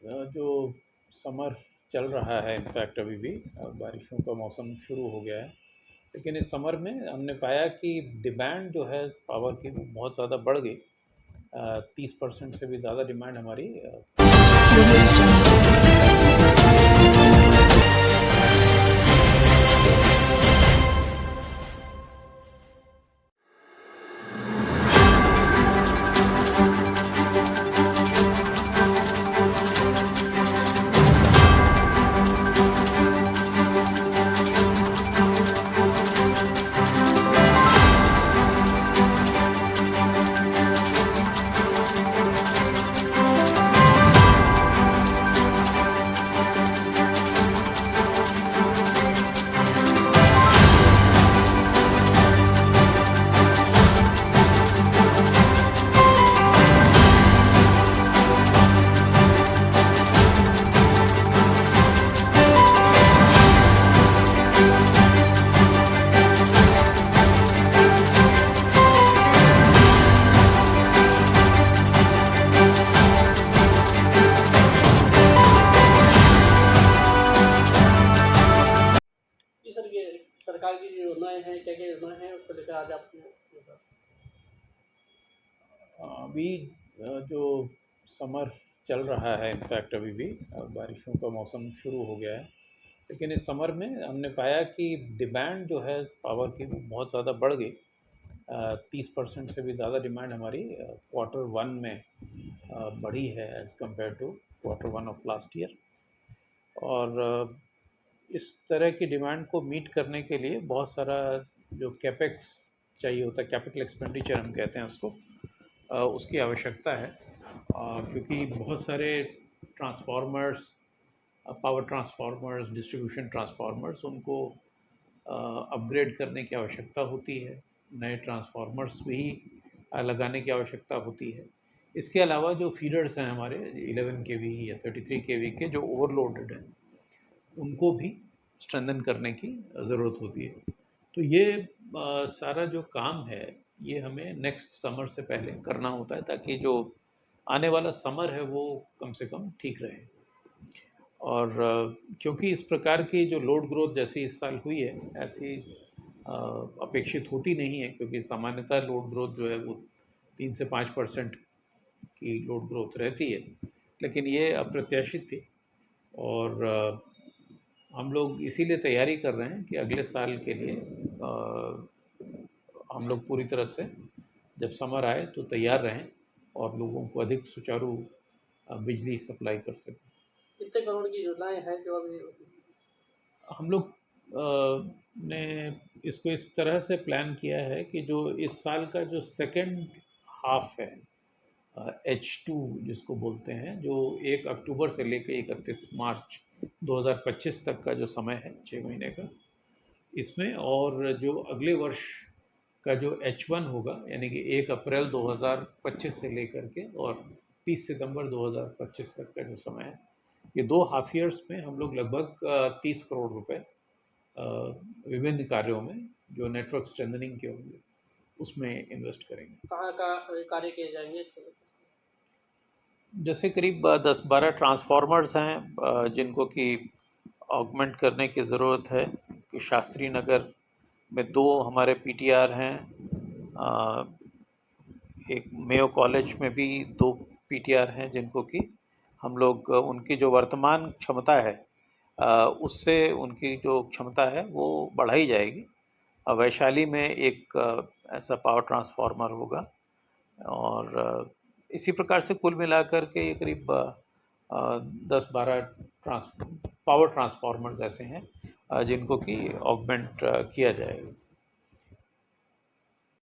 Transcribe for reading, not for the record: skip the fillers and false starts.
जो समर चल रहा है, इनफैक्ट अभी भी बारिशों का मौसम शुरू हो गया है, लेकिन इस समर में हमने पाया कि डिमांड जो है पावर की वो बहुत ज़्यादा बढ़ गई। 30% से भी ज़्यादा डिमांड हमारी जी सर, ये सरकार की जो योजनाएँ हैं, क्या-क्या योजनाएँ हैं, उसको लेकर आज आप अभी जो समर चल रहा है, इनफैक्ट अभी भी बारिशों का मौसम शुरू हो गया है, लेकिन इस समर में हमने पाया कि डिमांड जो है पावर की वो बहुत ज़्यादा बढ़ गई। 30% से भी ज़्यादा डिमांड हमारी Q1 में बढ़ी है as compared to Q1 of last year. और इस तरह की डिमांड को मीट करने के लिए बहुत सारा जो कैपेक्स चाहिए होता है, कैपिटल एक्सपेंडिचर हम कहते हैं उसको, उसकी आवश्यकता है, क्योंकि बहुत सारे transformers, power transformers, distribution transformers, उनको अपग्रेड करने की आवश्यकता होती है। नए ट्रांसफार्मर्स भी लगाने की आवश्यकता होती है। इसके अलावा जो फीडर्स हैं हमारे 11 केवी या 33 केवी के जो ओवरलोडेड हैं, उनको भी स्ट्रेंथन करने की ज़रूरत होती है। तो ये सारा जो काम है, ये हमें नेक्स्ट समर से पहले करना होता है, ताकि जो आने वाला समर है वो कम से कम ठीक रहे। और क्योंकि इस प्रकार की जो लोड ग्रोथ जैसी इस साल हुई है, ऐसी अपेक्षित होती नहीं है, क्योंकि सामान्यतः लोड ग्रोथ जो है वो 3 से 5% की लोड ग्रोथ रहती है, लेकिन ये अप्रत्याशित थी। और हम लोग इसीलिए तैयारी कर रहे हैं कि अगले साल के लिए हम लोग पूरी तरह से जब समर आए तो तैयार रहें और लोगों को अधिक सुचारू बिजली सप्लाई कर सकें। कितने करोड़ की योजनाएँ हैं जो अभी हम लोग ने इसको इस तरह से प्लान किया है कि जो इस साल का जो सेकेंड हाफ है, H2 जिसको बोलते हैं, जो 1 अक्टूबर से लेकर 31 मार्च 2025 तक का जो समय है, 6 महीने का, इसमें और जो अगले वर्ष का जो H1 होगा, यानी कि 1 अप्रैल 2025 से लेकर के और 30 सितंबर 2025 तक का जो समय है, ये 2 हाफ ईयर्स में हम लोग लगभग 30 करोड़ रुपए विभिन्न कार्यों में जो नेटवर्क स्ट्रेंथनिंग के होंगे उसमें इन्वेस्ट करेंगे। कहाँ कार्य किए जाएँगे? जैसे करीब 10-12 ट्रांसफार्मर्स हैं जिनको कि ऑगमेंट करने की ज़रूरत है, कि शास्त्री नगर में 2 हमारे पीटीआर हैं, एक मेयो कॉलेज में भी 2 पीटीआर हैं जिनको कि हम लोग उनकी जो वर्तमान क्षमता है उससे उनकी जो क्षमता है वो बढ़ाई जाएगी। वैशाली में एक ऐसा पावर ट्रांसफार्मर होगा, और इसी प्रकार से कुल मिलाकर के ये करीब 10-12 पावर ट्रांसफार्मर्स ऐसे हैं जिनको कि ऑगमेंट किया जाएगा।